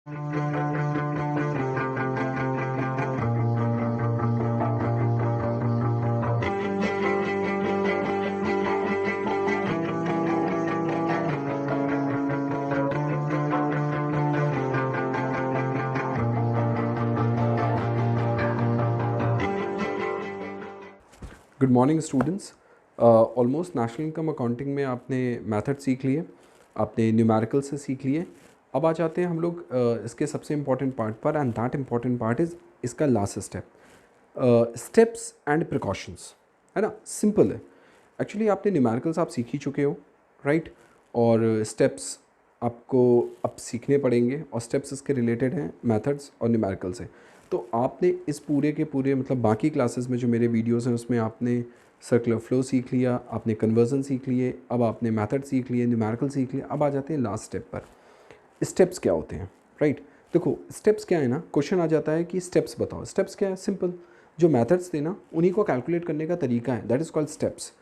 Good morning students. Almost national income accounting में आपने method सीख लिए, आपने न्यूमेरिकल से सीख लिए। अब आ जाते हैं हम लोग इसके सबसे इम्पॉर्टेंट पार्ट पर, and that important part is इसका last step, steps and precautions, है ना। सिंपल है एक्चुअली। आपने न्यूमेरिकल्स आप सीख ही चुके हो, राइट। और स्टेप्स आपको अब सीखने पड़ेंगे, और स्टेप्स इसके रिलेटेड हैं मेथड्स और न्यूमेरिकल से। तो आपने इस पूरे के पूरे मतलब बाकी क्लासेस में जो मेरे वीडियोस हैं उसमें आपने सर्कुलर फ्लो सीख लिया, आपने कन्वर्जन सीख लिए, अब आपने मेथड सीख लिए, न्यूमेरिकल सीख लिया। अब आ जाते हैं लास्ट स्टेप पर, स्टेप्स क्या होते हैं, राइट। देखो स्टेप्स क्या है ना, क्वेश्चन आ जाता है कि स्टेप्स बताओ। स्टेप्स क्या है, सिंपल, जो मेथड्स थे ना उन्हीं को कैलकुलेट करने का तरीका है, दैट इज़ कॉल्ड स्टेप्स।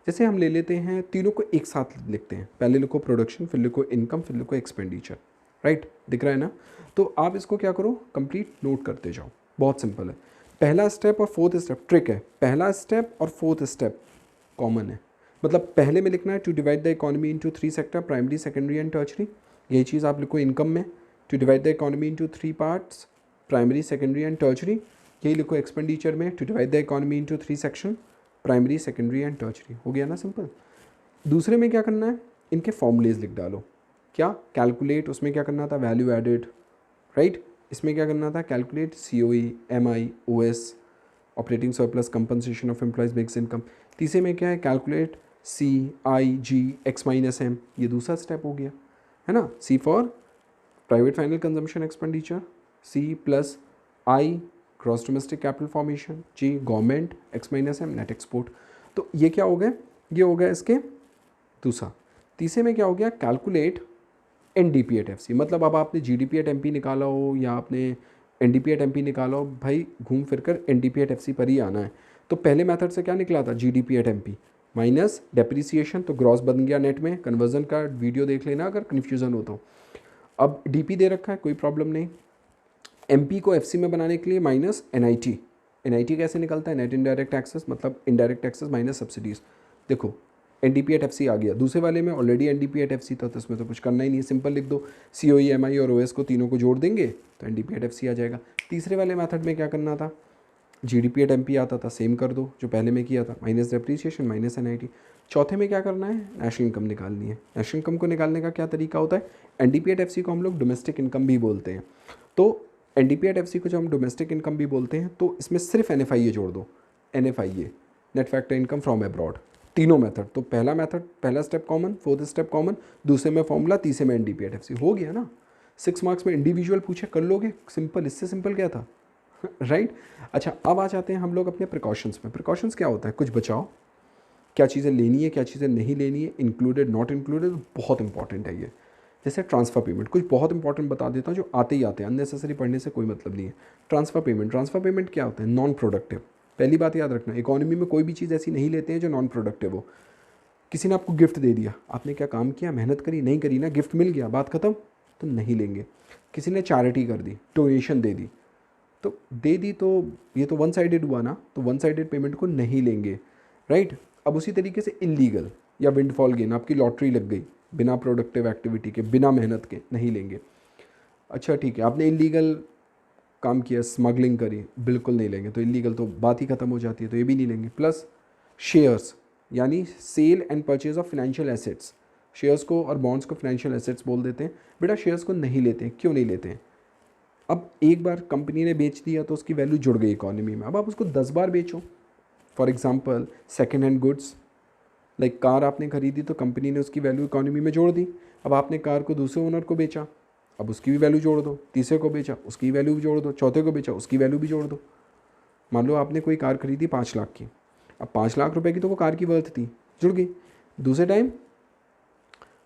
जैसे हम ले लेते हैं, तीनों को एक साथ लिखते हैं, पहले लिखो प्रोडक्शन, फिर लिखो इनकम, फिर लिखो एक्सपेंडिचर, राइट। दिख रहा है ना। तो आप इसको क्या करो, कंप्लीट नोट करते जाओ, बहुत सिंपल है। पहला स्टेप और फोर्थ स्टेप ट्रिक है, पहला स्टेप और फोर्थ स्टेप कॉमन है। मतलब पहले में लिखना है to divide the economy into 3 sector, primary, secondary and tertiary. यही चीज़ आप लिखो इनकम में, to divide the economy into 3 parts, primary, secondary and tertiary. यही लिखो एक्सपेंडिचर में, to divide the economy into 3 section, primary, secondary and tertiary. हो गया ना सिंपल। दूसरे में क्या करना है, इनके फॉर्मूलेज लिख डालो। क्या, कैलकुलेट, उसमें क्या करना था, वैल्यू एडेड, राइट। इसमें क्या करना था, calculate COE, MI, OS, operating surplus, compensation of employees बिग्स इनकम। तीसरे में क्या है, calculate CIG X minus M, ये दूसरा स्टेप हो गया, है ना। C for private final consumption expenditure, C plus I gross domestic capital formation, G government, X minus M net export. तो ये क्या हो गया, ये हो गया इसके दूसरा। तीसरे में क्या हो गया, कैलकुलेट NDP एट FC। मतलब अब आपने GDP एट MP निकाला हो या आपने NDP एट MP निकाला हो, भाई घूम फिर कर NDP एट FC पर ही आना है। तो पहले मेथड से क्या निकला था, GDP at MP minus depreciation, तो ग्रॉस बन गया नेट में। कन्वर्जन का वीडियो देख लेना अगर कन्फ्यूज़न हो तो। अब DP दे रखा है, कोई प्रॉब्लम नहीं। MP को FC में बनाने के लिए माइनस NIT कैसे निकलता है, नेट इनडायरेक्ट टैक्सेस, मतलब इनडायरेक्ट टैक्सेस माइनस सब्सिडीज़। देखो NDP एट FC आ गया, दूसरे वाले में ऑलरेडी NDP एट FC था, तो इसमें तो कुछ करना ही नहीं है, सिंपल लिख दो COE, MI और OS को तीनों को जोड़ देंगे तो NDP एट FC आ जाएगा। तीसरे वाले मेथड में क्या करना था, GDP एट MP आता था, सेम कर दो जो पहले में किया था, माइनस डेप्रीसिएशन माइनस NIT। चौथे में क्या करना है, नेशनल इनकम निकालनी है। नेशनल इनकम को निकालने का क्या तरीका होता है, NDP एट FC को हम लोग डोमेस्टिक इनकम भी बोलते हैं। तो NDP एट FC को जब हम डोमेस्टिक इनकम भी बोलते हैं तो इसमें सिर्फ NFIA जोड़ दो, NFIA net factor income from abroad. तीनों मेथड, तो पहला मेथड, पहला step common, fourth step common, दूसरे में फॉर्मूला, तीसरे में NDP एट FC। हो गया ना। 6 मार्क्स में इंडिविजुअल पूछे कर लोगे, सिंपल, इससे सिंपल क्या था, राइट। अच्छा, अब आ जाते हैं हम लोग अपने प्रिकॉशंस में। प्रिकॉशंस क्या होता है, कुछ बचाओ, क्या चीज़ें लेनी है क्या चीज़ें नहीं लेनी है, इंक्लूडेड नॉट इंक्लूडेड, बहुत इंपॉर्टेंट है ये। जैसे ट्रांसफ़र पेमेंट, कुछ बहुत इंपॉर्टेंट बता देता हूँ जो आते ही आते हैं, अननेसेसरी पढ़ने से कोई मतलब नहीं है। ट्रांसफ़र पेमेंट क्या होता है, नॉन प्रोडक्टिव। पहली बात याद रखना, इकोनॉमी में कोई भी चीज़ ऐसी नहीं लेते हैं जो नॉन प्रोडक्टिव हो। किसी ने आपको गिफ्ट दे दिया, आपने क्या काम किया, मेहनत करी, नहीं करी ना, गिफ्ट मिल गया, बात खत्म, तो नहीं लेंगे। किसी ने चैरिटी कर दी, डोनेशन दे दी, तो दे दी, तो ये तो वन साइडेड हुआ ना, तो वन साइडेड पेमेंट को नहीं लेंगे, राइट। अब उसी तरीके से इलीगल या विंडफॉल गेन, आपकी लॉटरी लग गई बिना प्रोडक्टिव एक्टिविटी के, बिना मेहनत के, नहीं लेंगे। अच्छा ठीक है, आपने इलीगल काम किया, स्मगलिंग करी, बिल्कुल नहीं लेंगे, तो इलीगल तो बात ही खत्म हो जाती है, तो ये भी नहीं लेंगे। प्लस शेयर्स, यानी sale and purchase of financial assets, shares को और बॉन्ड्स को फाइनेंशियल एसेट्स बोल देते हैं। बेटा शेयर्स को नहीं लेते हैं, क्यों नहीं लेते हैं, अब एक बार कंपनी ने बेच दिया तो उसकी वैल्यू जुड़ गई इकोनॉमी में, अब आप उसको 10 बार बेचो। For example second hand goods, like car आपने खरीदी तो कंपनी ने उसकी वैल्यू इकोनॉमी में जोड़ दी। अब आपने कार को दूसरे ओनर को बेचा, अब उसकी भी वैल्यू जोड़ दो, तीसरे को बेचा उसकी वैल्यू भी जोड़ दो, चौथे को बेचा उसकी वैल्यू भी जोड़ दो। मान लो आपने कोई कार खरीदी 5 लाख की, अब 5 लाख रुपए की तो वो कार की वर्थ थी, जुड़ गई। दूसरे टाइम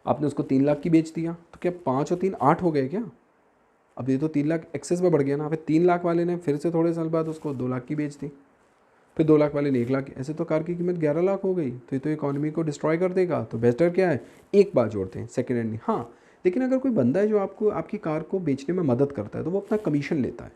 आपने उसको 3 लाख की बेच दिया, तो क्या 5 और 3 8 हो गए क्या, अब ये तो 3 लाख एक्सेस में बढ़ गया ना। फिर 3 लाख वाले ने फिर से थोड़े साल बाद उसको 2 लाख की बेच दी, फिर 2 लाख वाले ने 1 लाख की, ऐसे तो कार की कीमत 11 लाख हो गई। तो ये तो इकोनॉमी को डिस्ट्रॉय कर देगा। तो बेटर क्या है, एक बार जोड़ते हैं, सेकेंड हैंड नहीं। हाँ, लेकिन अगर कोई बंदा है जो आपको आपकी कार को बेचने में मदद करता है तो वो अपना कमीशन लेता है।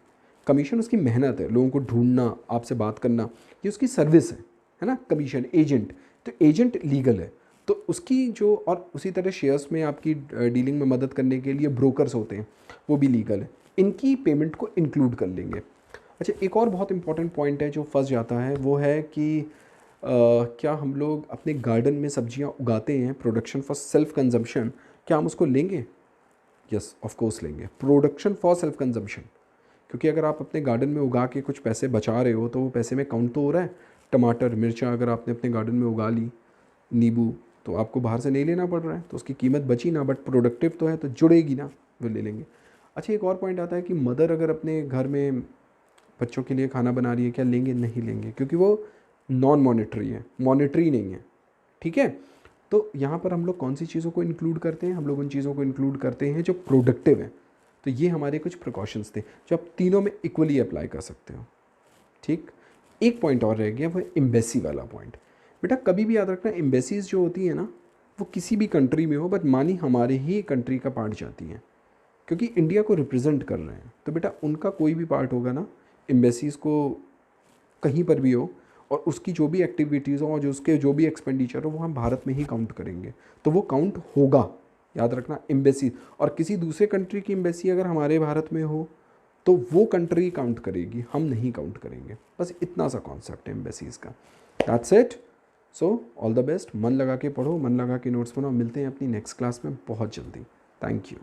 कमीशन उसकी मेहनत है, लोगों को ढूंढना, आपसे बात करना, ये उसकी सर्विस है ना। कमीशन एजेंट, तो एजेंट लीगल है, तो उसकी जो, और उसी तरह शेयर्स में आपकी डीलिंग में मदद करने के लिए ब्रोकर्स होते हैं, वो भी लीगल है, इनकी पेमेंट को इंक्लूड कर लेंगे। अच्छा, एक और बहुत इंपॉर्टेंट पॉइंट है जो फंस जाता है, वो है कि क्या हम लोग अपने गार्डन में सब्जियां उगाते हैं प्रोडक्शन फॉर सेल्फ कंजम्पशन, क्या हम उसको लेंगे? यस, ऑफ कोर्स लेंगे, प्रोडक्शन फॉर सेल्फ कंजम्पशन। क्योंकि अगर आप अपने गार्डन में उगा के कुछ पैसे बचा रहे हो तो वो पैसे में काउंट तो हो रहा है। टमाटर, मिर्चा अगर आपने अपने गार्डन में उगा ली, नींबू, तो आपको बाहर से नहीं लेना पड़ रहा है, तो उसकी कीमत बची ना, बट प्रोडक्टिव तो है, तो जुड़ेगी ना, वो ले लेंगे। अच्छा, एक और पॉइंट आता है कि मदर अगर अपने घर में बच्चों के लिए खाना बना रही है, क्या लेंगे? नहीं लेंगे, क्योंकि वो नॉन मॉनेटरी है, मॉनेटरी नहीं है। ठीक है, तो यहाँ पर हम लोग कौन सी चीज़ों को इंक्लूड करते हैं? हम लोग उन चीज़ों को इंक्लूड करते हैं जो प्रोडक्टिव हैं। तो ये हमारे कुछ प्रिकॉशंस थे जो आप तीनों में इक्वली अप्लाई कर सकते हो। ठीक, एक पॉइंट और रह गया, वो एम्बेसी वाला पॉइंट। बेटा कभी भी याद रखना, एम्बेसीज जो होती है ना, वो किसी भी कंट्री में हो, बट मानी हमारे ही कंट्री का पार्ट जाती हैं, क्योंकि इंडिया को रिप्रेजेंट कर रहे हैं, तो बेटा उनका कोई भी पार्ट होगा ना, एम्बेसीज को कहीं पर भी हो, और उसकी जो भी एक्टिविटीज़ हो और जो उसके जो भी एक्सपेंडिचर हो, वो हम भारत में ही काउंट करेंगे, तो वो काउंट होगा। याद रखना, एम्बेसी, और किसी दूसरे कंट्री की एम्बेसी अगर हमारे भारत में हो तो वो कंट्री काउंट करेगी, हम नहीं काउंट करेंगे। बस इतना सा कॉन्सेप्ट है एम्बेसीज का। That's it. So all the best, मन लगा के पढ़ो, मन लगा के नोट्स बनाओ। मिलते हैं अपनी नेक्स्ट क्लास में बहुत जल्दी। Thank you.